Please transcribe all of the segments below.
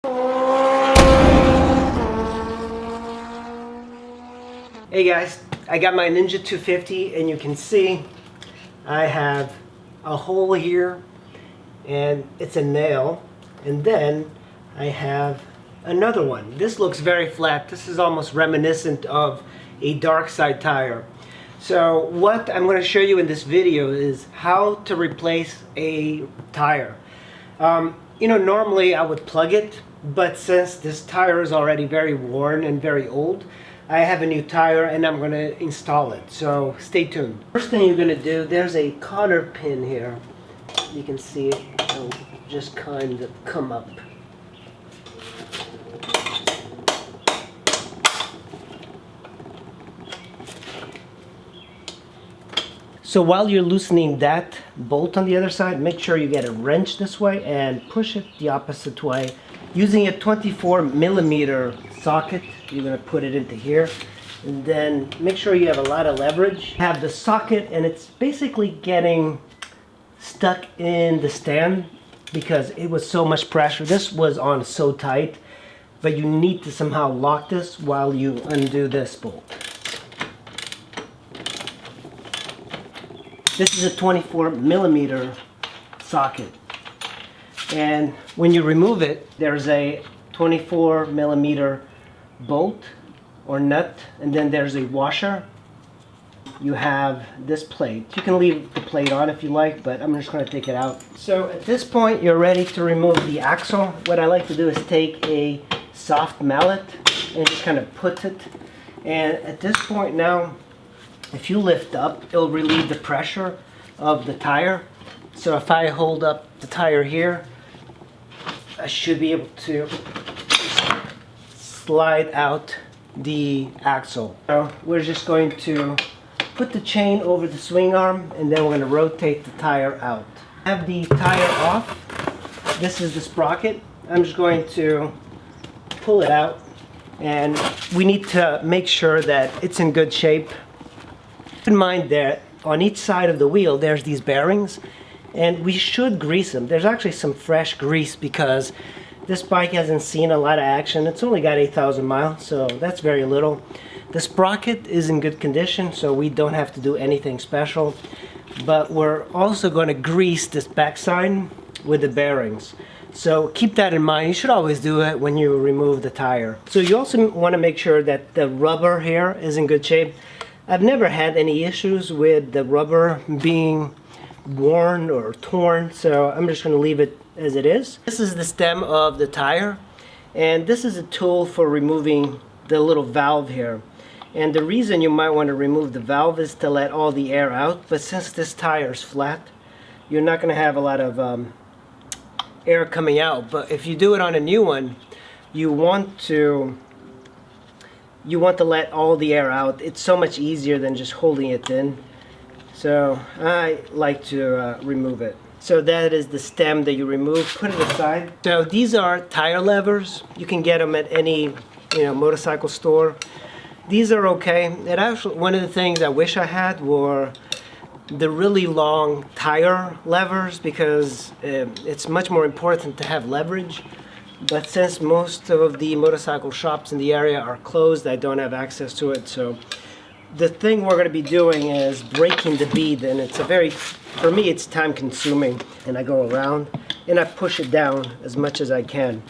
Hey guys, I got my Ninja 250 and you can see I have a hole here and it's a nail, and then I have another one. This looks very flat. This is almost reminiscent of a dark side tire. So what I'm going to show you in this video is how to replace a tire. Normally I would plug it, but since this tire is already very worn and very old, I have a new tire and I'm going to install it. So stay tuned. First thing you're going to do, there's a cotter pin here. You can see it. It'll just kind of come up. So while you're loosening that bolt on the other side, make sure you get a wrench this way and push it the opposite way. Using a 24mm socket, you're going to put it into here. And then make sure you have a lot of leverage. Have the socket and it's basically getting stuck in the stand because it was so much pressure. This was on so tight, but you need to somehow lock this while you undo this bolt. This is a 24mm socket, and when you remove it, there's a 24mm bolt or nut, and then there's a washer. You have this plate. You can leave the plate on if you like, but I'm just going to take it out. So at this point, you're ready to remove the axle. What I like to do is take a soft mallet and just kind of put it, and at this point now, if you lift up, it'll relieve the pressure of the tire. So if I hold up the tire here, I should be able to slide out the axle. So we're just going to put the chain over the swing arm and then we're going to rotate the tire out. Have the tire off. This is the sprocket. I'm just going to pull it out, and we need to make sure that it's in good shape. Keep in mind that on each side of the wheel there's these bearings, and we should grease them. There's actually some fresh grease because this bike hasn't seen a lot of action. It's only got 8,000 miles, so that's very little. The sprocket is in good condition, so we don't have to do anything special, but we're also going to grease this backside with the bearings. So keep that in mind. You should always do it when you remove the tire. So you also want to make sure that the rubber here is in good shape. I've never had any issues with the rubber being worn or torn, so I'm just going to leave it as it is. This is the stem of the tire, and this is a tool for removing the little valve here. And the reason you might want to remove the valve is to let all the air out, but since this tire is flat, you're not going to have a lot of air coming out. But if you do it on a new one, you want to let all the air out. It's so much easier than just holding it in. So I like to remove it. So that is the stem that you remove. Put it aside. So these are tire levers. You can get them at any motorcycle store. These are okay. And actually, one of the things I wish I had were the really long tire levers, because it's much more important to have leverage. But since most of the motorcycle shops in the area are closed, I don't have access to it. So the thing we're going to be doing is breaking the bead, and it's for me it's time consuming. And I go around and I push it down as much as I can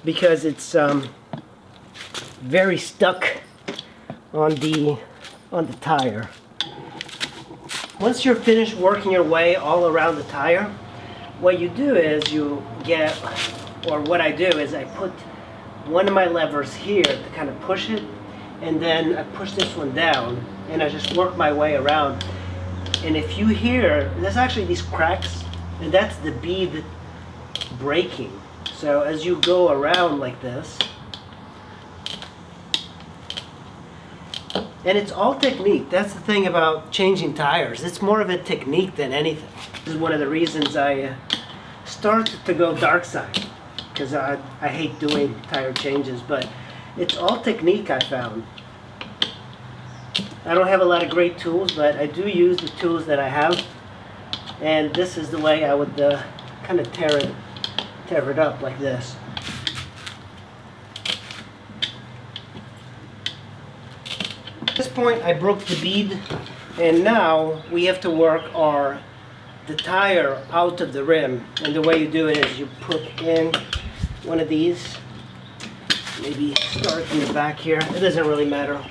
because it's very stuck on the tire. Once you're finished working your way all around the tire, what you do is what I do is I put one of my levers here to kind of push it, and then I push this one down, and I just work my way around. And if you hear, there's actually these cracks, and that's the bead breaking. So as you go around like this, and it's all technique. That's the thing about changing tires. It's more of a technique than anything. This is one of the reasons I started to go dark side, because I hate doing tire changes, but it's all technique. I found I don't have a lot of great tools, but I do use the tools that I have, and this is the way I would kind of tear it tear it up like this. At this point I broke the bead, and now we have to work the tire out of the rim. And the way you do it is you put in one of these, maybe start in the back here. It doesn't really matter,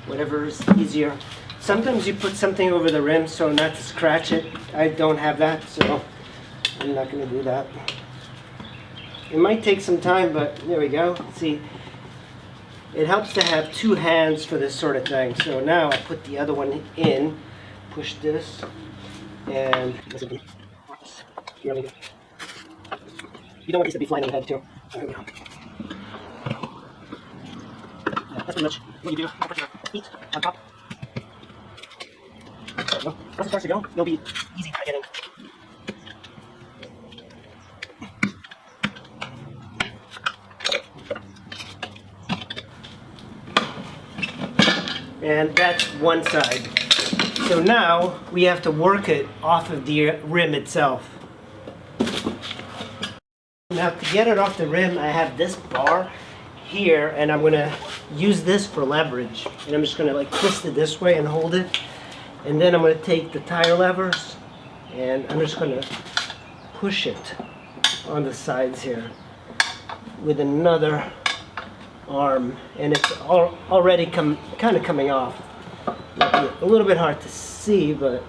whatever is easier. Sometimes you put something over the rim so not to scratch it. I don't have that, so I'm not going to do that. It might take some time, but there we go. See, it helps to have two hands for this sort of thing. So now I put the other one in, push this, and you don't want these to be flying on the head too. There we go. Yeah, that's pretty much what you do. Put your feet on top. So, once it starts to go, it'll be easy to get in. And that's one side. So now we have to work it off of the rim itself. Now to get it off the rim, I have this bar here, and I'm gonna use this for leverage. And I'm just gonna like twist it this way and hold it. And then I'm gonna take the tire levers and I'm just gonna push it on the sides here with another arm, and it's already kind of coming off. Might be a little bit hard to see, but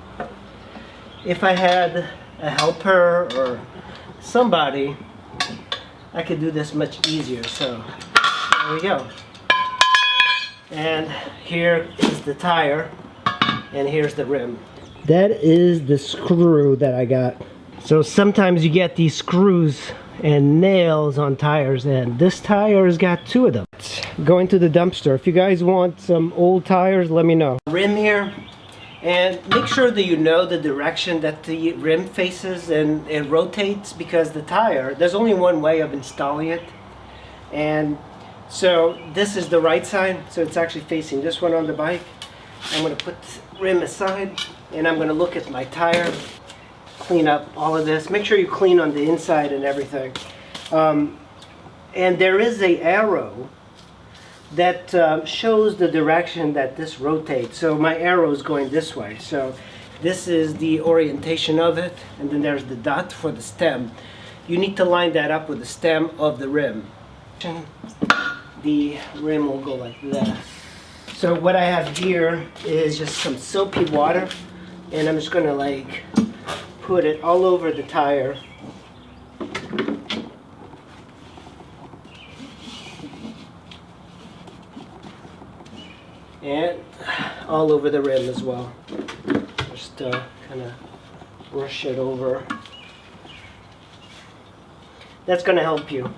if I had a helper or somebody, I could do this much easier. So there we go. And here is the tire, and here's the rim. That is the screw that I got. So sometimes you get these screws and nails on tires, and this tire has got two of them. Going to the dumpster. If you guys want some old tires, let me know. Rim here, and make sure that you know the direction that the rim faces and it rotates, because the tire, there's only one way of installing it. And so this is the right side, so it's actually facing this one on the bike. I'm going to put the rim aside, and I'm going to look at my tire, clean up all of this. Make sure you clean on the inside and everything. And there is an arrow that shows the direction that this rotates. So my arrow is going this way. So this is the orientation of it, and then there's the dot for the stem. You need to line that up with the stem of the rim. The rim will go like this. So what I have here is just some soapy water, and I'm just gonna like put it all over the tire. And all over the rim as well. Just kind of brush it over. That's going to help you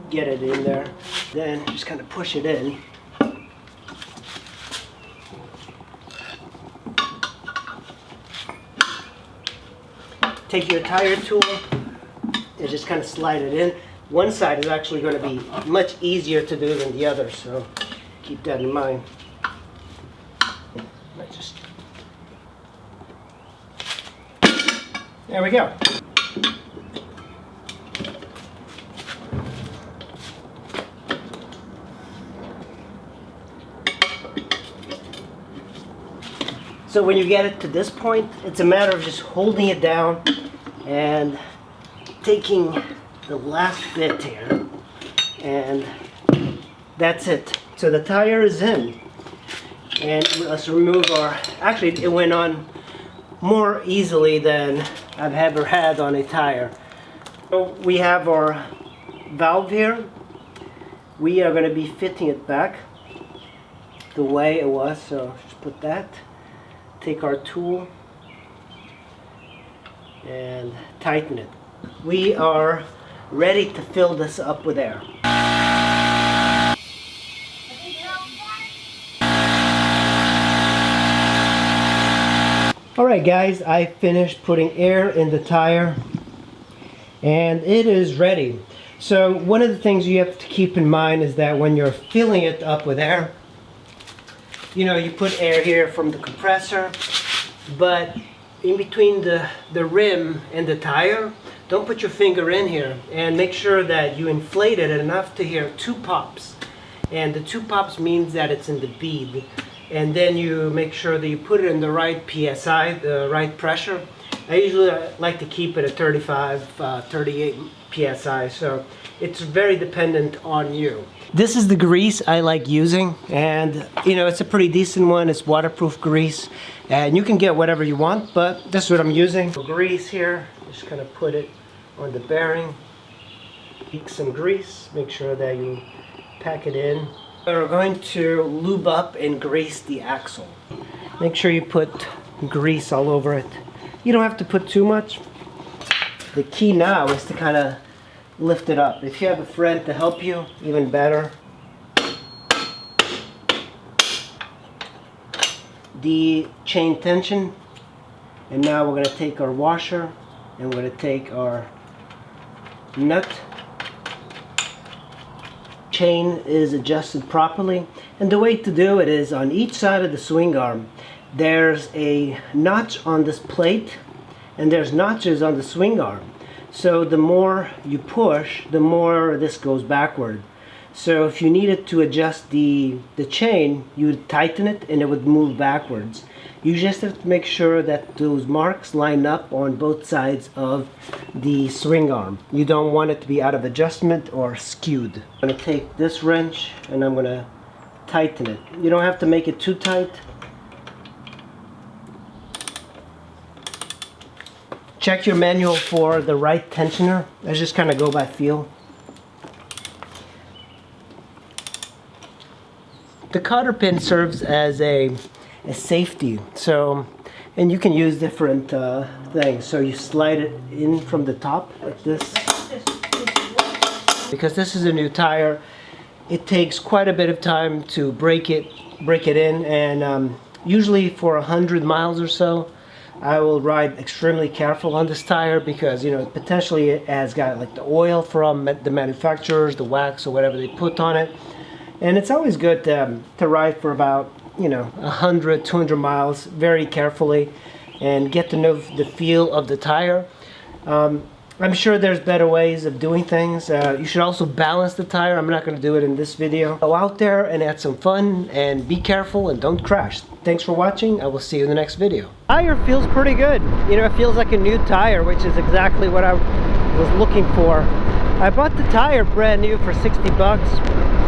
get it in there. Then just kind of push it in. Take your tire tool and just kind of slide it in. One side is actually going to be much easier to do than the other, so keep that in mind. There we go. So when you get it to this point, it's a matter of just holding it down and taking the last bit here, and that's it. So the tire is in, and let's remove our, actually it went on more easily than I've ever had on a tire. So we have our valve here. We are going to be fitting it back the way it was, so just put that. Take our tool and tighten it. We are ready to fill this up with air. Alright guys, I finished putting air in the tire and it is ready. So one of the things you have to keep in mind is that when you're filling it up with air, you know, you put air here from the compressor, but in between the rim and the tire, don't put your finger in here, and make sure that you inflate it enough to hear 2 pops. And the 2 pops means that it's in the bead. And then you make sure that you put it in the right PSI, the right pressure. I usually like to keep it at 35, 38 PSI, so it's very dependent on you. This is the grease I like using, and you know, it's a pretty decent one. It's waterproof grease, and you can get whatever you want, but this is what I'm using. Grease here, just gonna put it on the bearing. Take some grease, make sure that you pack it in. We're going to lube up and grease the axle. Make sure you put grease all over it. You don't have to put too much. The key now is to kind of lift it up. If you have a friend to help you, even better. The chain tension. And now we're going to take our washer and we're going to take our nut. Chain is adjusted properly, and the way to do it is on each side of the swing arm there's a notch on this plate and there's notches on the swing arm, so the more you push the more this goes backward. So if you needed to adjust the chain, you would tighten it and it would move backwards. You just have to make sure that those marks line up on both sides of the swing arm. You don't want it to be out of adjustment or skewed. I'm going to take this wrench and I'm going to tighten it. You don't have to make it too tight. Check your manual for the right tensioner. I just kind of go by feel. The cotter pin serves as a safety, so, and you can use different things. So you slide it in from the top like this. Because this is a new tire, it takes quite a bit of time to break it in, and usually for 100 miles or so I will ride extremely careful on this tire, because you know, potentially it has got like the oil from the manufacturers, the wax or whatever they put on it. And it's always good to ride for about, you know, 100, 200 miles very carefully and get to know the feel of the tire. I'm sure there's better ways of doing things. You should also balance the tire. I'm not going to do it in this video. Go out there and have some fun and be careful and don't crash. Thanks for watching. I will see you in the next video. Tire feels pretty good. You know, it feels like a new tire, which is exactly what I was looking for. I bought the tire brand new for 60 bucks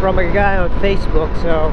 from a guy on Facebook, so